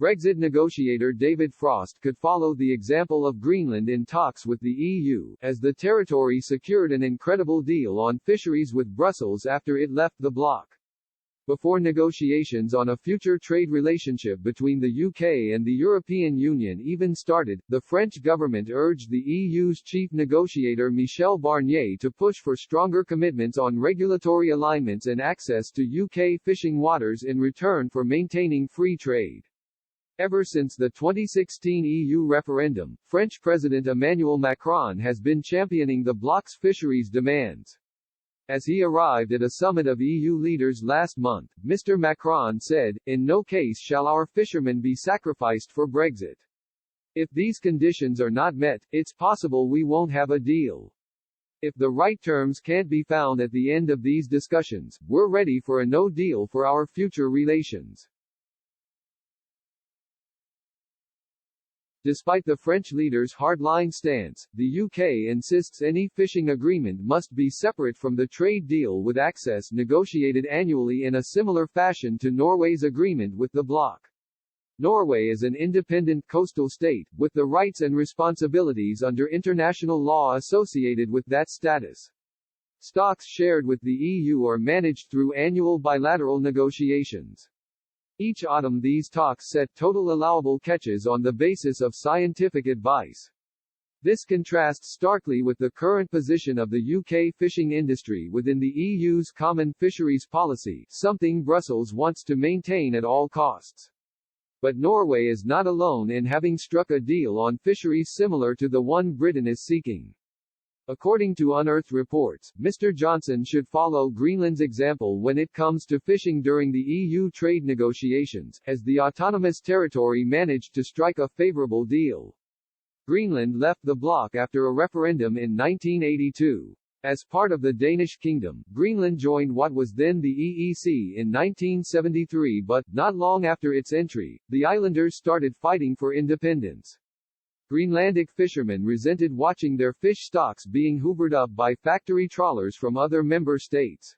Brexit negotiator David Frost could follow the example of Greenland in talks with the EU, as the territory secured an incredible deal on fisheries with Brussels after it left the bloc. Before negotiations on a future trade relationship between the UK and the European Union even started, the French government urged the EU's chief negotiator Michel Barnier to push for stronger commitments on regulatory alignments and access to UK fishing waters in return for maintaining free trade. Ever since the 2016 EU referendum, French President Emmanuel Macron has been championing the bloc's fisheries demands. As he arrived at a summit of EU leaders last month, Mr. Macron said, "In no case shall our fishermen be sacrificed for Brexit. If these conditions are not met, it's possible we won't have a deal. If the right terms can't be found at the end of these discussions, we're ready for a no deal for our future relations." Despite the French leader's hardline stance, the UK insists any fishing agreement must be separate from the trade deal with access negotiated annually in a similar fashion to Norway's agreement with the bloc. Norway is an independent coastal state, with the rights and responsibilities under international law associated with that status. Stocks shared with the EU are managed through annual bilateral negotiations. Each autumn these talks set total allowable catches on the basis of scientific advice. This contrasts starkly with the current position of the UK fishing industry within the EU's common fisheries policy, something Brussels wants to maintain at all costs. But Norway is not alone in having struck a deal on fisheries similar to the one Britain is seeking. According to unearthed reports, Mr. Johnson should follow Greenland's example when it comes to fishing during the EU trade negotiations, as the autonomous territory managed to strike a favourable deal. Greenland left the bloc after a referendum in 1982. As part of the Danish kingdom, Greenland joined what was then the EEC in 1973, but, not long after its entry, the islanders started fighting for independence. Greenlandic fishermen resented watching their fish stocks being hoovered up by factory trawlers from other member states.